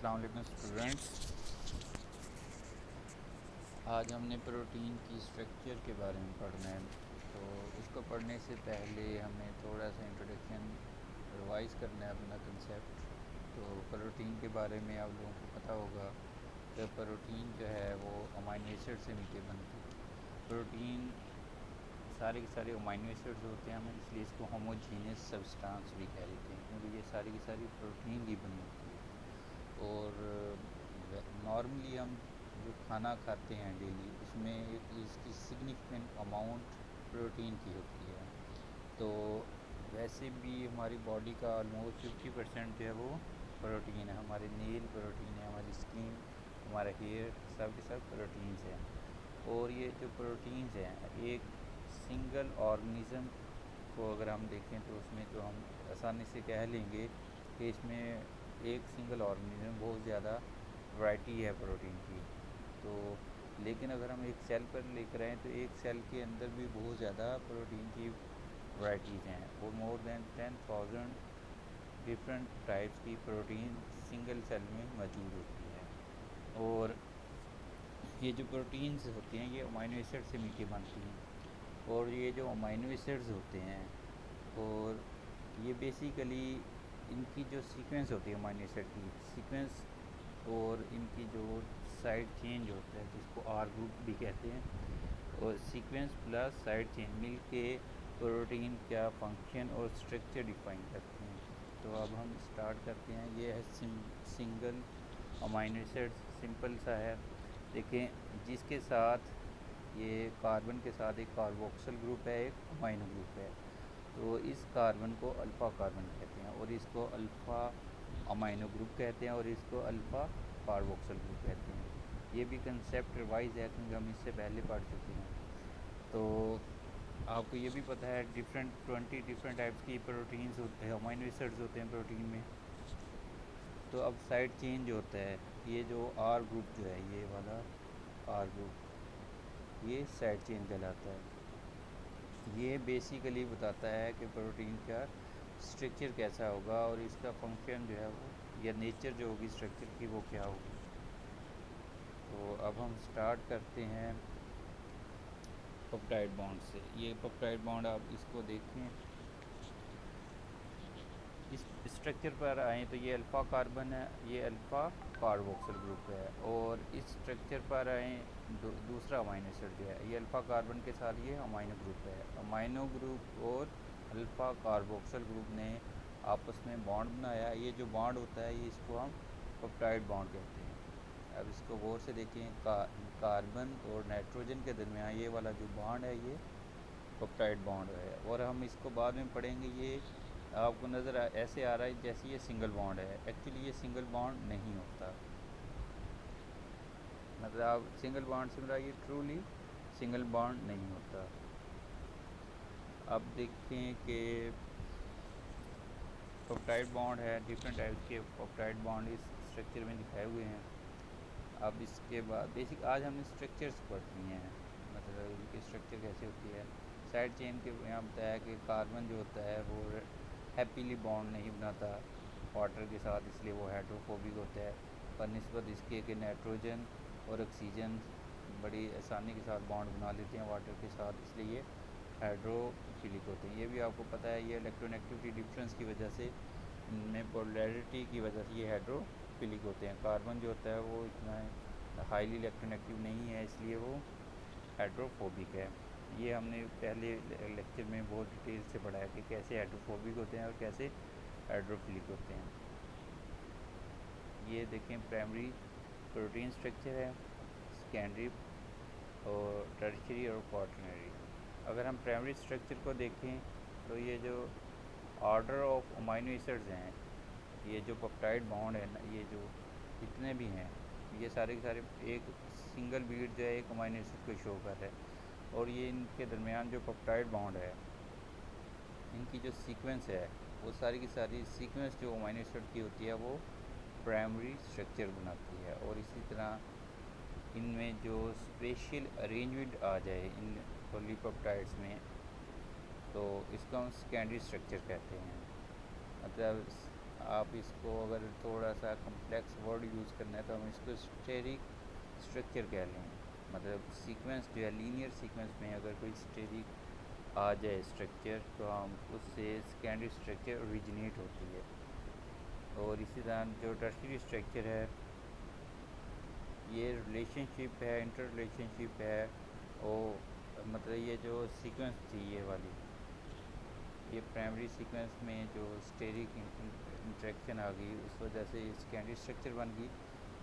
अस्सलाम वालेकुम स्टूडेंट्स। आज हमने प्रोटीन की स्ट्रक्चर के बारे में पढ़ना है। तो उसको पढ़ने से पहले हमें थोड़ा सा इंट्रोडक्शन रिवाइज़ करना है अपना कंसेप्ट। तो प्रोटीन के बारे में आप लोगों को पता होगा कि प्रोटीन जो है वो अमाइनो एसिड से मिलकर बनती है। प्रोटीन सारे के सारे अमाइनो एसिड्स होते हैं, हम इसलिए इसको होमोजीनियस सब्सटेंस भी कह देते हैं, क्योंकि ये सारी की सारी प्रोटीन की बनी होती है। और नॉर्मली हम जो खाना खाते हैं डेली, उसमें एक इसकी सिग्निफिकेंट अमाउंट प्रोटीन की होती है। तो वैसे भी हमारी बॉडी का ऑलमोस्ट 50% जो है वो प्रोटीन है। हमारे नील प्रोटीन है, हमारी स्किन, हमारा हेयर, सब के सब प्रोटीन्स हैं। और ये जो प्रोटीन्स हैं, एक सिंगल ऑर्गेनिज़म को अगर हम देखें तो उसमें तो हम आसानी से कह लेंगे कि इसमें एक सिंगल ऑर्गेनिज़म बहुत ज़्यादा वैरायटी है प्रोटीन की। तो लेकिन अगर हम एक सेल पर लेकर आएँ तो एक सेल के अंदर भी बहुत ज़्यादा प्रोटीन की वैराइटीज़ हैं, और मोर देन 10,000 डिफरेंट टाइप्स की प्रोटीन सिंगल सेल में मौजूद होती है। और ये जो प्रोटीन्स होती हैं ये अमाइनो एसिड से मिलके बनती हैं। और ये जो अमाइनो एसिड्स होते हैं, और ये बेसिकली इनकी जो सीक्वेंस होती है अमाइनो एसिड की सीक्वेंस, और इनकी जो साइड चेंज होता है जिसको आर ग्रुप भी कहते हैं, और सीक्वेंस प्लस साइड चेंज मिल के प्रोटीन का फंक्शन और स्ट्रक्चर डिफाइन करते हैं। तो अब हम स्टार्ट करते हैं। ये है सिंगल अमाइनो एसिड, सिंपल सा है। देखें, जिसके साथ ये कार्बन के साथ एक कार्बोक्सिल ग्रुप है, एक अमाइनो ग्रुप है। तो इस कार्बन को अल्फ़ा कार्बन कहते हैं, और इसको अल्फ़ा अमाइनो ग्रुप कहते हैं, और इसको अल्फ़ा कार्बोक्सिल ग्रुप कहते हैं। ये भी कंसेप्ट रिवाइज है क्योंकि हम इससे पहले पढ़ चुके हैं। तो आपको ये भी पता है 20 डिफरेंट टाइप्स की प्रोटीन्स होते हैं, अमाइनो एसिड्स होते हैं प्रोटीन में। तो अब साइड चेंज होता है, ये जो आर ग्रुप जो है, ये वाला आर ग्रुप, ये साइड चेन कहलाता है। ये बेसिकली बताता है कि प्रोटीन का स्ट्रक्चर कैसा होगा, और इसका फंक्शन जो है वो, या नेचर जो होगी स्ट्रक्चर की, वो क्या होगी। तो अब हम स्टार्ट करते हैं पेप्टाइड बॉन्ड से। ये पेप्टाइड बॉन्ड आप इसको देखें, इस स्ट्रक्चर पर आएँ तो ये अल्फ़ा कार्बन है, ये अल्फ़ा कार्बोक्सिल ग्रुप है। और इस स्ट्रक्चर पर आएँ, दूसरा अमाइनो एसिड जो है, ये अल्फ़ा कार्बन के साथ ये अमाइनो ग्रुप है। अमाइनो ग्रुप और अल्फ़ा कार्बोक्सिल ग्रुप ने आपस में बॉन्ड बनाया। ये जो बॉन्ड होता है, ये इसको हम पेप्टाइड बॉन्ड कहते हैं। अब इसको गौर से देखें, कार्बन और नाइट्रोजन के दरमियान ये वाला जो बॉन्ड है, ये पेप्टाइड बॉन्ड है। और हम इसको बाद में पढ़ेंगे। ये आपको नज़र ऐसे आ रहा है जैसे ये सिंगल बॉन्ड है, एक्चुअली ये सिंगल बॉन्ड नहीं होता। मतलब आप सिंगल बॉन्ड से मिला, ये ट्रूली सिंगल बॉन्ड नहीं होता। अब देखें कि पेप्टाइड बॉन्ड है, डिफरेंट टाइप्स के पेप्टाइड बॉन्ड इस स्ट्रक्चर में दिखाए हुए हैं। अब इसके बाद बेसिक आज हमने स्ट्रक्चर्स पढ़नी है, मतलब इनकी स्ट्रक्चर कैसे होती है। साइड चेन के यहाँ बताया कि कार्बन जो होता है वो हैप्पीली बॉन्ड नहीं बनाता वाटर के साथ, इसलिए वो हाइड्रोफोबिक होता है। पर निस्बत इसके कि नाइट्रोजन और ऑक्सीजन बड़ी आसानी के साथ बॉन्ड बना लेते हैं वाटर के साथ, इसलिए ये हाइड्रोफिलिक होते हैं। ये भी आपको पता है, ये इलेक्ट्रोनेगेटिविटी डिफरेंस की वजह से, इनमें पोलैरिटी की वजह से ये हाइड्रोफिलिक होते हैं। कार्बन जो होता है वो इतना हाईली इलेक्ट्रोनेगेटिव नहीं है, इसलिए वो हाइड्रोफोबिक है। ये हमने पहले लेक्चर में बहुत डिटेल से पढ़ा है कि कैसे हाइड्रोफोबिक होते हैं और कैसे हाइड्रोफिलिक होते हैं। ये देखें, प्राइमरी प्रोटीन स्ट्रक्चर है, सेकेंडरी और टर्शियरी और क्वाaternary। अगर हम प्राइमरी स्ट्रक्चर को देखें तो ये जो ऑर्डर ऑफ अमाइनो एसिड्स हैं, ये जो पेप्टाइड बॉन्ड है ना, ये जो जितने भी हैं, ये सारे के सारे एक सिंगल बीट जो है एक अमाइनो एसिड को शो कर रहा है। और ये इनके दरमियान जो पेप्टाइड बॉन्ड है, इनकी जो सीक्वेंस है, वो सारी की सारी सीक्वेंस जो अमाइनो एसिड की होती है वो प्राइमरी स्ट्रक्चर बनाती है। और इसी तरह इनमें जो स्पेशल अरेंजमेंट आ जाए इन पॉलीपेप्टाइड्स में, तो इसको हम सेकेंडरी स्ट्रक्चर कहते हैं। मतलब आप इसको अगर थोड़ा सा कम्प्लेक्स वर्ड यूज़ करना है तो हम इसको स्टेरिक स्ट्रक्चर कह लें। मतलब सीक्वेंस जो है लीनियर सीक्वेंस में अगर कोई स्टेरिक आ जाए स्ट्रक्चर तो हम उससे सेकेंडरी स्ट्रक्चर ओरिजिनेट होती है। और इसी तरह जो टर्शियरी स्ट्रक्चर है ये रिलेशनशिप है, इंटर रिलेशनशिप है। और मतलब ये जो सीक्वेंस थी ये वाली, ये प्राइमरी सीक्वेंस में जो स्टेरिक इंटरेक्शन आ गई उस वजह से ये सेकेंडरी स्ट्रक्चर बन गई।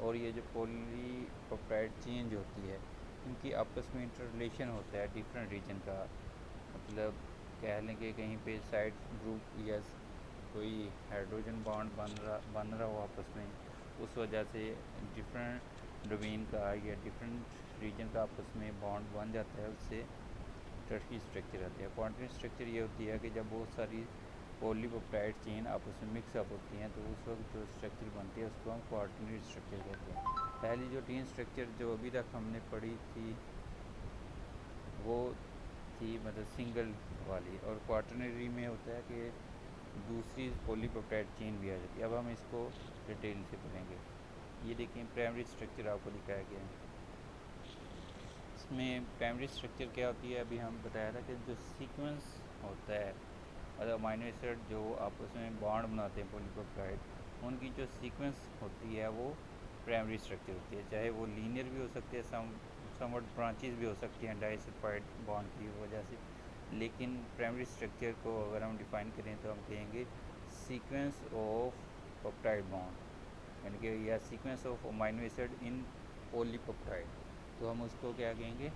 और ये जो पॉलीपेप्टाइड चेंज होती है इनकी आपस में इंटर रिलेशन होता है डिफरेंट रीजन का। मतलब कह लें कि कहीं पे साइड ग्रुप या कोई हाइड्रोजन बॉन्ड बन रहा हो आपस में, उस वजह से डिफरेंट डोमेन का या डिफरेंट रीजन का आपस में बॉन्ड बन जाता है, उससे टर्शरी स्ट्रक्चर आती है। क्वांटम स्ट्रक्चर ये होती है कि जब बहुत सारी पॉलीपेप्टाइड चेन आपस में मिक्सअप होती हैं तो उस वक्त जो स्ट्रक्चर बनती है उसको हम क्वार्टनरी स्ट्रक्चर कहते हैं। पहली जो तीन स्ट्रक्चर जो अभी तक हमने पढ़ी थी वो थी मतलब सिंगल वाली, और क्वार्टनरी में होता है कि दूसरी पॉलीपेप्टाइड चेन भी आ जाती है। अब हम इसको डिटेल से पढ़ेंगे। ये देखें प्राइमरी स्ट्रक्चर आपको दिखाया गया है। इसमें प्राइमरी स्ट्रक्चर क्या होती है, अभी हम बताया था कि जो सीक्वेंस होता है मतलब अमीनो एसिड जो आपस में बॉन्ड बनाते हैं पॉलीपेप्टाइड, उनकी जो सीक्वेंस होती है वो प्राइमरी स्ट्रक्चर होती है। चाहे वो लीनियर भी हो सकती है, समवट ब्रांचेस भी हो सकती हैं डाइसल्फाइड बॉन्ड की वजह से, लेकिन प्राइमरी स्ट्रक्चर को अगर हम डिफ़ाइन करें तो हम कहेंगे सीक्वेंस ऑफ पेप्टाइड बॉन्ड, यानी कि या sequence of amino acid in polypeptide, तो हम उसको क्या कहेंगे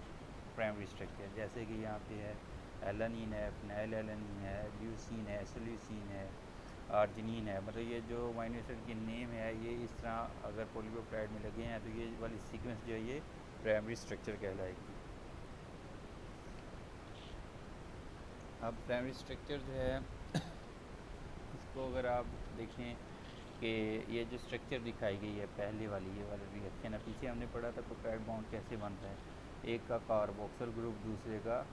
प्राइमरी स्ट्रक्चर। जैसे कि यहाँ पे है एलानिन है, फिनाइल एलानिन है, ल्यूसीन है, एसिल्यूसीन है, आर्जिनिन है। मतलब ये जो अमीनो एसिड के नेम है ये इस तरह अगर पॉलीपेप्टाइड में लगे हैं तो ये वाली सीक्वेंस जो है ये प्राइमरी स्ट्रक्चर कहलाएगी। अब प्राइमरी स्ट्रक्चर जो है इसको अगर आप देखें कि ये जो स्ट्रक्चर दिखाई गई है पहले वाली, ये वाला रिएक्शन है, पीछे हमने पढ़ा था पेप्टाइड बॉन्ड कैसे बनता है, एक का कार्बोक्सिल ग्रुप दूसरे का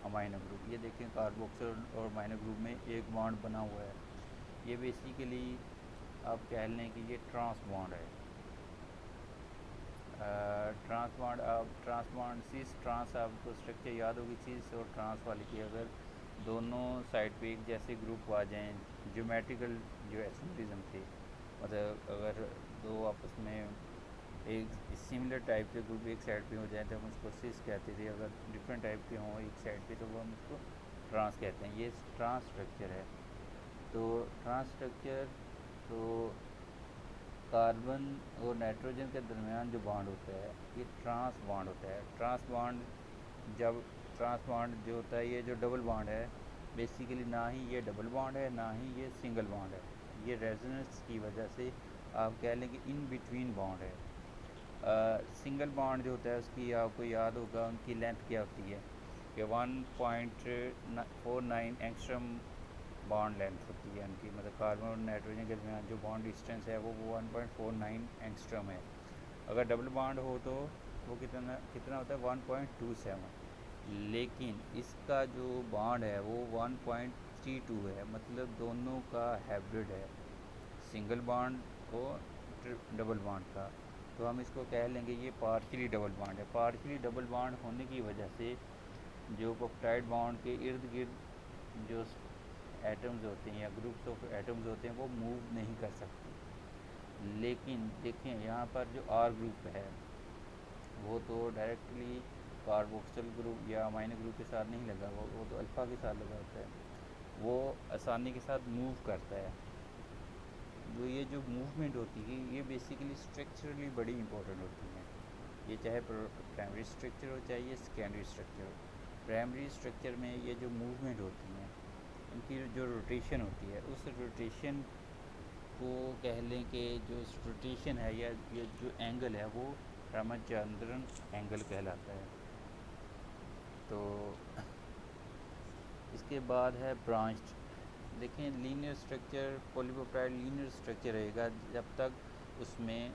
अमाइनो ग्रुप। ये देखें कार्बोक्सिल और अमाइनो ग्रुप में एक बॉन्ड बना हुआ है। ये बेसिकली आप कह लें कि ये ट्रांस बॉन्ड है। ट्रांस बॉन्ड सिस ट्रांस आपको स्ट्रक्चर याद होगी, सिस और ट्रांस वाली की अगर दोनों साइड पे एक जैसे ग्रुप आ जाएं, ज्योमेट्रिकल जो एसोमेरिज्म थे, मतलब अगर दो आपस में एक सिमिलर टाइप के ग्रुप एक साइड पे हो जाए तो हम उसको सिस कहते थे। अगर डिफरेंट टाइप के हों एक साइड पे तो वो हम उसको ट्रांस कहते हैं। ये ट्रांस स्ट्रक्चर है। तो ट्रांस स्ट्रक्चर तो कार्बन और नाइट्रोजन के दरमियान जो बॉन्ड होता है ये ट्रांस बॉन्ड होता है। ट्रांस बॉन्ड जो होता है ये जो डबल बॉन्ड है बेसिकली ना ही ये डबल बॉन्ड है ना ही ये सिंगल बॉन्ड है, ये रेजोनेंस की वजह से आप कह लें कि इन बिटवीन बॉन्ड है। सिंगल बॉन्ड जो होता है उसकी आपको याद होगा उनकी लेंथ क्या होती है कि 1.49 एंगस्ट्रम बॉन्ड लेंथ होती है उनकी। मतलब कार्बन और नाइट्रोजन के दरमियान जो बॉन्ड डिस्टेंस है वो 1.49 एंगस्ट्रम है। अगर डबल बॉन्ड हो तो वो कितना कितना होता है 1.27। लेकिन इसका जो बॉन्ड है वो 1.32 है, मतलब दोनों का हाइब्रिड है, सिंगल बॉन्ड और डबल बॉन्ड का। तो हम इसको कह लेंगे ये पार्शियली डबल बॉन्ड है। पार्शियली डबल बॉन्ड होने की वजह से जो पेप्टाइड बॉन्ड के इर्द गिर्द जो एटम्स होते हैं या ग्रुप्स ऑफ एटम्स होते हैं वो मूव नहीं कर सकते। लेकिन देखें यहाँ पर जो आर ग्रुप है वो तो डायरेक्टली कार्बोक्सिल ग्रुप या अमाइनो ग्रुप के साथ नहीं लगा, वो तो अल्फ़ा के साथ लगा होता है, वो आसानी के साथ मूव करता है। तो ये जो मूवमेंट होती है ये बेसिकली स्ट्रक्चरली बड़ी इंपॉर्टेंट होती है। ये चाहे प्राइमरी स्ट्रक्चर हो चाहे ये सेकेंडरी स्ट्रक्चर हो। प्राइमरी स्ट्रक्चर में ये जो मूवमेंट होती हैं इनकी जो रोटेशन होती है उस रोटेशन को कह लें कि जो रोटेशन है या ये जो एंगल है वो रामाचंद्रन एंगल कहलाता है। तो इसके बाद है ब्रांच्ड। देखें linear structure polypeptide linear structure रहेगा जब तक उसमें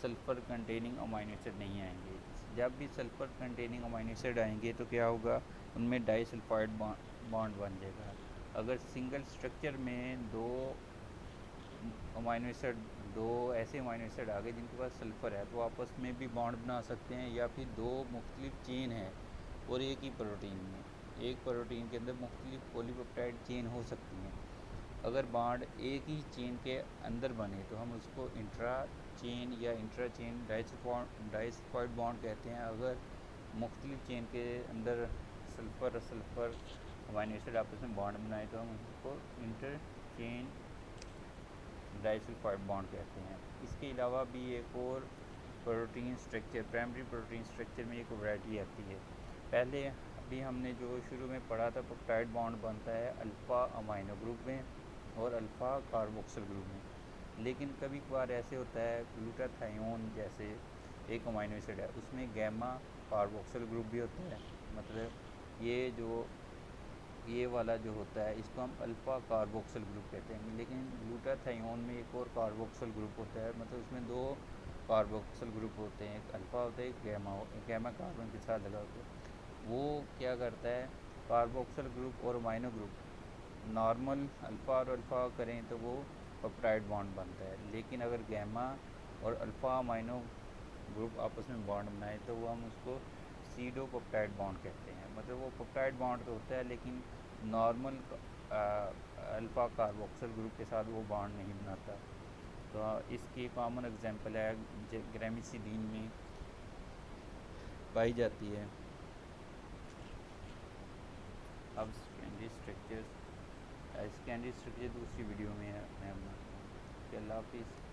सल्फ़र कंटेनिंग अमाइनो एसिड नहीं आएंगे। जब भी सल्फ़र कंटेनिंग अमाइनो एसिड आएंगे तो क्या होगा उनमें डाइसल्फाइड बॉन्ड बन जाएगा। अगर सिंगल स्ट्रक्चर में दो अमाइनो एसिड, दो ऐसे अमाइनो एसिड आ गए जिनके पास सल्फ़र है, तो आपस में भी बॉन्ड बना सकते हैं, या फिर दो मुख्तलिफ चेन है और एक ही प्रोटीन में, एक प्रोटीन के अंदर मुख्तलिफ पॉलीपेप्टाइड चेन हो सकती हैं। अगर बॉन्ड एक ही चेन के अंदर बने तो हम उसको इंट्रा चेन या इंट्रा चेन डाइसल्फाइड बॉन्ड कहते हैं। अगर मुख्तलिफ चेन के अंदर सल्फ़र सल्फ़र अमाइनो एसिड आपस में बॉन्ड बनाए तो हम उसको इंटर चेन डाइसल्फाइड बॉन्ड कहते हैं। इसके अलावा भी एक और protein structure, primary protein structure में एक वैरायटी आती है। पहले अभी हमने जो शुरू में पढ़ा था, पेप्टाइड बॉन्ड बनता है अल्फ़ा अमाइनो ग्रुप में और अल्फ़ा कार्बोक्सिल ग्रुप में। लेकिन कभी कभार ऐसे होता है, ग्लूटाथायोन जैसे एक अमाइनो एसिड है, उसमें गैमा कार्बोक्सिल ग्रुप भी होता है। मतलब ये वाला जो होता है इसको हम अल्फ़ा कार्बोक्सिल ग्रुप कहते हैं। लेकिन ग्लूटाथायोन में एक और कार्बोक्सिल ग्रुप होता है, मतलब उसमें दो कार्बोक्सिल ग्रुप होते हैं, एक अल्फ़ा होता है एक गैमा कार्बन के साथ लगा होता है। वो क्या करता है, कार्बोक्सिल ग्रुप और अमाइनो ग्रुप नॉर्मल अल्फ़ा और अल्फ़ा करें तो वो पेप्टाइड बॉन्ड बनता है। लेकिन अगर गैमा और अल्फ़ा अमाइनो ग्रुप आपस में बॉन्ड बनाए तो वो हम उसको सीडो पेप्टाइड बॉन्ड कहते हैं। मतलब वो पेप्टाइड बॉन्ड तो होता है लेकिन नॉर्मल अल्फ़ा कार्बोक्सिल ग्रुप के साथ वो बॉन्ड नहीं बनाता। तो इसकी कॉमन एग्जांपल है ग्रेमिसिडीन में पाई जाती है। अब सेकेंडरी स्ट्रक्चर दूसरी वीडियो में है, मैं अपना। अल्लाह हाफिज़।